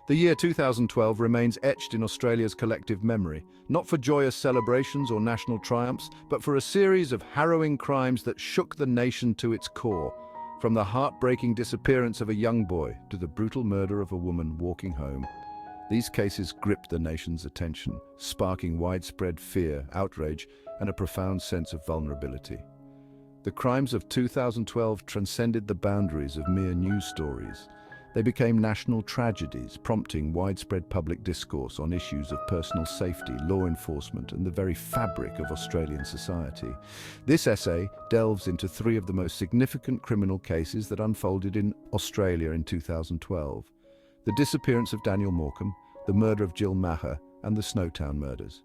The year 2012 remains etched in Australia's collective memory, not for joyous celebrations or national triumphs, but for a series of harrowing crimes that shook the nation to its core. From the heartbreaking disappearance of a young boy to the brutal murder of a woman walking home, these cases gripped the nation's attention, sparking widespread fear, outrage, and a profound sense of vulnerability. The crimes of 2012 transcended the boundaries of mere news stories. They became national tragedies, prompting widespread public discourse on issues of personal safety, law enforcement, and the very fabric of Australian society. This essay delves into three of the most significant criminal cases that unfolded in Australia in 2012. The disappearance of Daniel Morecambe, the murder of Jill Maher, and the Snowtown murders.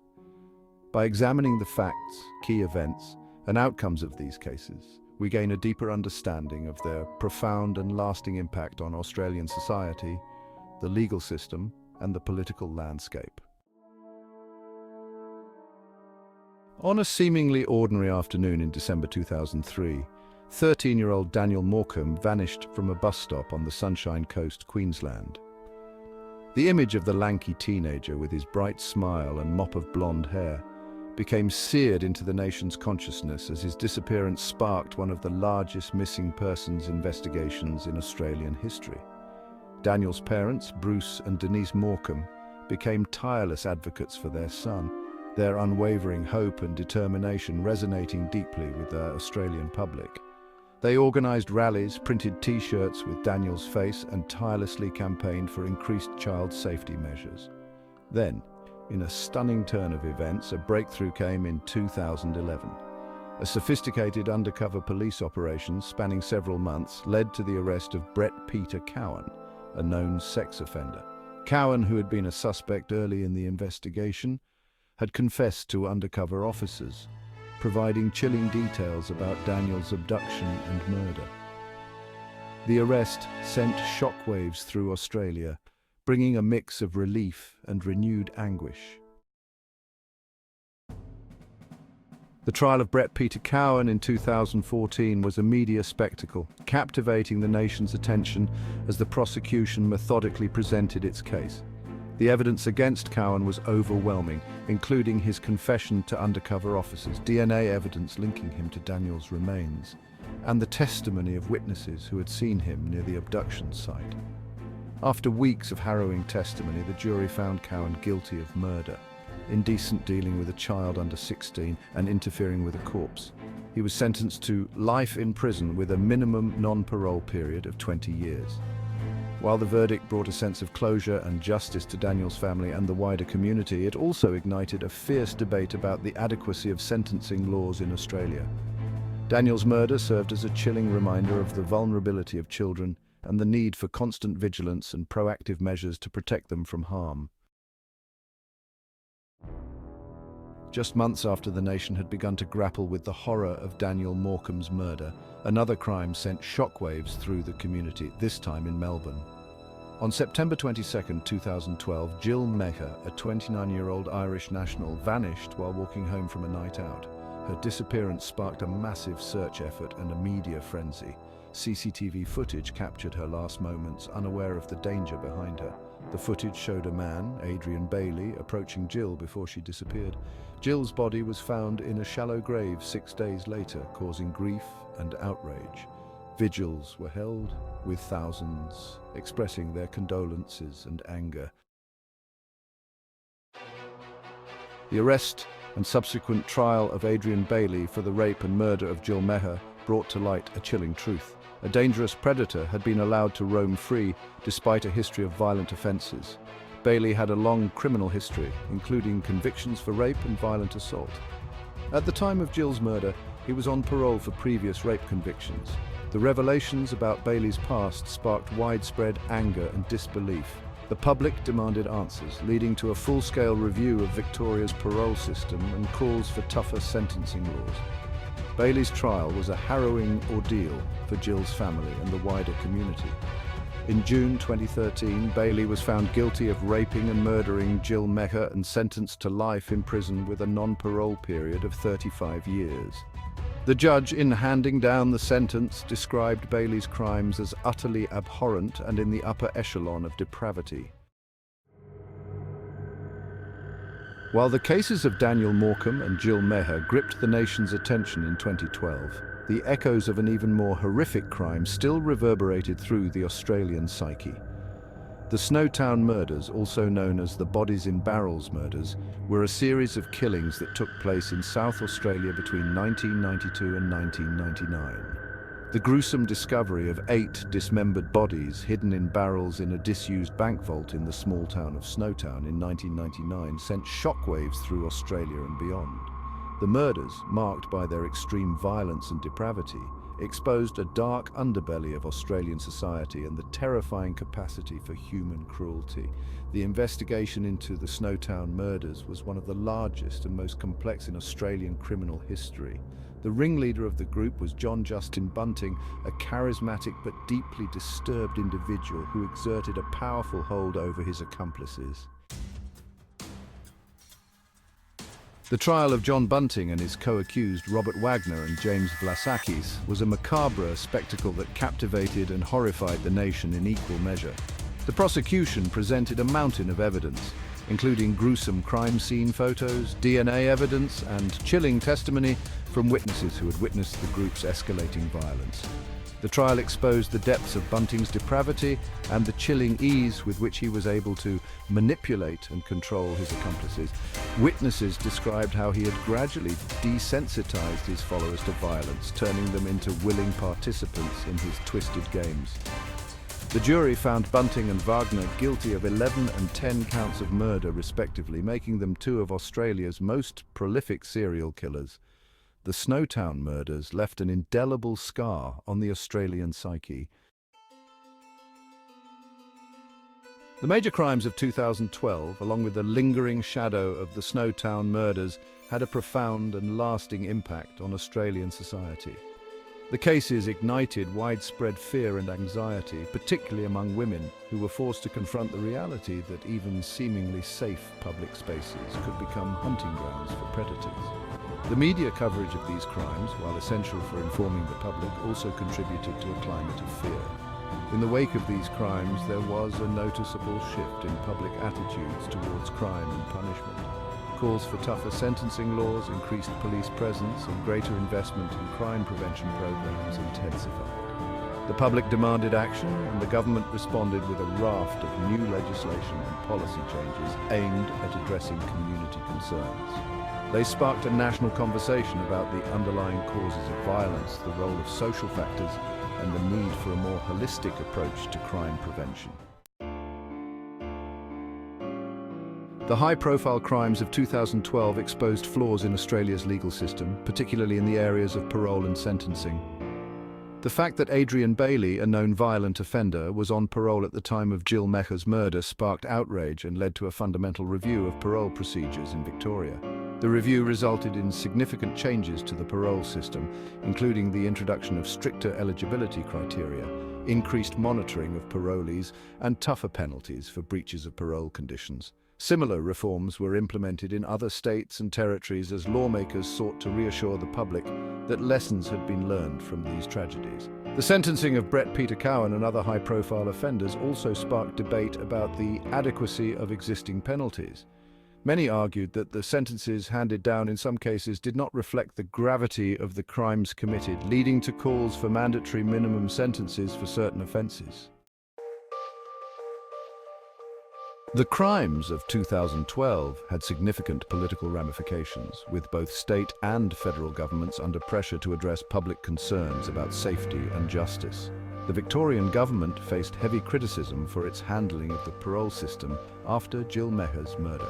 By examining the facts, key events, and outcomes of these cases, we gain a deeper understanding of their profound and lasting impact on Australian society, the legal system, and the political landscape. On a seemingly ordinary afternoon in December 2003, 13-year-old Daniel Morecambe vanished from a bus stop on the Sunshine Coast, Queensland. The image of the lanky teenager with his bright smile and mop of blonde hair became seared into the nation's consciousness as his disappearance sparked one of the largest missing persons investigations in Australian history. Daniel's parents, Bruce and Denise Morecambe, became tireless advocates for their son, their unwavering hope and determination resonating deeply with the Australian public. They organised rallies, printed T-shirts with Daniel's face, and tirelessly campaigned for increased child safety measures. Then, in a stunning turn of events, a breakthrough came in 2011. A sophisticated undercover police operation spanning several months led to the arrest of Brett Peter Cowan, a known sex offender. Cowan, who had been a suspect early in the investigation, had confessed to undercover officers, providing chilling details about Daniel's abduction and murder. The arrest sent shockwaves through Australia, bringing a mix of relief and renewed anguish. The trial of Brett Peter Cowan in 2014 was a media spectacle, captivating the nation's attention as the prosecution methodically presented its case. The evidence against Cowan was overwhelming, including his confession to undercover officers, DNA evidence linking him to Daniel's remains, and the testimony of witnesses who had seen him near the abduction site. After weeks of harrowing testimony, the jury found Cowan guilty of murder, indecent dealing with a child under 16, and interfering with a corpse. He was sentenced to life in prison with a minimum non-parole period of 20 years. While the verdict brought a sense of closure and justice to Daniel's family and the wider community, it also ignited a fierce debate about the adequacy of sentencing laws in Australia. Daniel's murder served as a chilling reminder of the vulnerability of children and the need for constant vigilance and proactive measures to protect them from harm. Just months after the nation had begun to grapple with the horror of Daniel Morecambe's murder, another crime sent shockwaves through the community, this time in Melbourne. On September 22, 2012, Jill Maher, a 29-year-old Irish national, vanished while walking home from a night out. Her disappearance sparked a massive search effort and a media frenzy. CCTV footage captured her last moments, unaware of the danger behind her. The footage showed a man, Adrian Bailey, approaching Jill before she disappeared. Jill's body was found in a shallow grave 6 days later, causing grief and outrage. Vigils were held, with thousands expressing their condolences and anger. The arrest and subsequent trial of Adrian Bailey for the rape and murder of Jill Maher brought to light a chilling truth. A dangerous predator had been allowed to roam free despite a history of violent offences. Bailey had a long criminal history, including convictions for rape and violent assault. At the time of Jill's murder, he was on parole for previous rape convictions. The revelations about Bailey's past sparked widespread anger and disbelief. The public demanded answers, leading to a full-scale review of Victoria's parole system and calls for tougher sentencing laws. Bailey's trial was a harrowing ordeal for Jill's family and the wider community. In June 2013, Bailey was found guilty of raping and murdering Jill Maher and sentenced to life in prison with a non-parole period of 35 years. The judge, in handing down the sentence, described Bailey's crimes as utterly abhorrent and in the upper echelon of depravity. While the cases of Daniel Morecambe and Jill Meher gripped the nation's attention in 2012, the echoes of an even more horrific crime still reverberated through the Australian psyche. The Snowtown murders, also known as the Bodies in Barrels murders, were a series of killings that took place in South Australia between 1992 and 1999. The gruesome discovery of 8 dismembered bodies hidden in barrels in a disused bank vault in the small town of Snowtown in 1999 sent shockwaves through Australia and beyond. The murders, marked by their extreme violence and depravity, exposed a dark underbelly of Australian society and the terrifying capacity for human cruelty. The investigation into the Snowtown murders was one of the largest and most complex in Australian criminal history. The ringleader of the group was John Justin Bunting, a charismatic but deeply disturbed individual who exerted a powerful hold over his accomplices. The trial of John Bunting and his co-accused Robert Wagner and James Vlasakis was a macabre spectacle that captivated and horrified the nation in equal measure. The prosecution presented a mountain of evidence, including gruesome crime scene photos, DNA evidence, and chilling testimony from witnesses who had witnessed the group's escalating violence. The trial exposed the depths of Bunting's depravity and the chilling ease with which he was able to manipulate and control his accomplices. Witnesses described how he had gradually desensitized his followers to violence, turning them into willing participants in his twisted games. The jury found Bunting and Wagner guilty of 11 and 10 counts of murder, respectively, making them 2 of Australia's most prolific serial killers. The Snowtown murders left an indelible scar on the Australian psyche. The major crimes of 2012, along with the lingering shadow of the Snowtown murders, had a profound and lasting impact on Australian society. The cases ignited widespread fear and anxiety, particularly among women who were forced to confront the reality that even seemingly safe public spaces could become hunting grounds for predators. The media coverage of these crimes, while essential for informing the public, also contributed to a climate of fear. In the wake of these crimes, there was a noticeable shift in public attitudes towards crime and punishment. Calls for tougher sentencing laws, increased police presence, and greater investment in crime prevention programs intensified. The public demanded action, and the government responded with a raft of new legislation and policy changes aimed at addressing community concerns. They sparked a national conversation about the underlying causes of violence, the role of social factors, and the need for a more holistic approach to crime prevention. The high-profile crimes of 2012 exposed flaws in Australia's legal system, particularly in the areas of parole and sentencing. The fact that Adrian Bailey, a known violent offender, was on parole at the time of Jill Meher's murder sparked outrage and led to a fundamental review of parole procedures in Victoria. The review resulted in significant changes to the parole system, including the introduction of stricter eligibility criteria, increased monitoring of parolees, and tougher penalties for breaches of parole conditions. Similar reforms were implemented in other states and territories as lawmakers sought to reassure the public that lessons had been learned from these tragedies. The sentencing of Brett Peter Cowan and other high-profile offenders also sparked debate about the adequacy of existing penalties. Many argued that the sentences handed down in some cases did not reflect the gravity of the crimes committed, leading to calls for mandatory minimum sentences for certain offences. The crimes of 2012 had significant political ramifications, with both state and federal governments under pressure to address public concerns about safety and justice. The Victorian government faced heavy criticism for its handling of the parole system after Jill Meher's murder.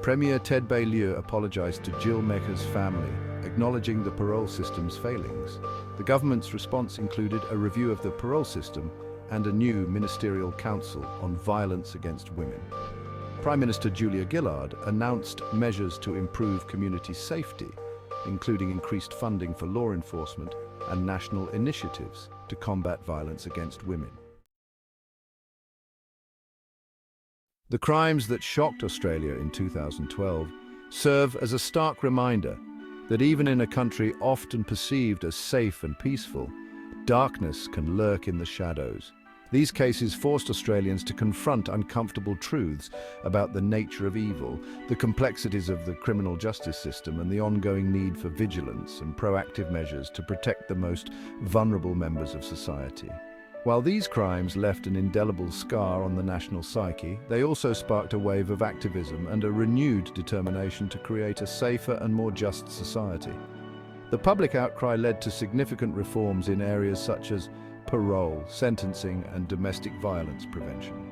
Premier Ted Baillieu apologised to Jill Meher's family, acknowledging the parole system's failings. The government's response included a review of the parole system and a new ministerial council on violence against women. Prime Minister Julia Gillard announced measures to improve community safety, including increased funding for law enforcement and national initiatives to combat violence against women. The crimes that shocked Australia in 2012 serve as a stark reminder that even in a country often perceived as safe and peaceful, darkness can lurk in the shadows, These cases forced Australians to confront uncomfortable truths about the nature of evil, the complexities of the criminal justice system, and the ongoing need for vigilance and proactive measures to protect the most vulnerable members of society. While these crimes left an indelible scar on the national psyche, they also sparked a wave of activism and a renewed determination to create a safer and more just society. The public outcry led to significant reforms in areas such as parole, sentencing, and domestic violence prevention.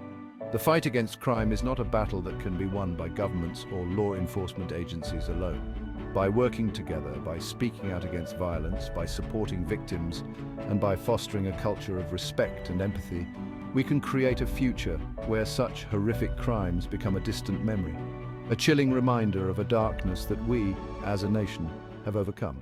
The fight against crime is not a battle that can be won by governments or law enforcement agencies alone. By working together, by speaking out against violence, by supporting victims, and by fostering a culture of respect and empathy, we can create a future where such horrific crimes become a distant memory, a chilling reminder of a darkness that we, as a nation, have overcome.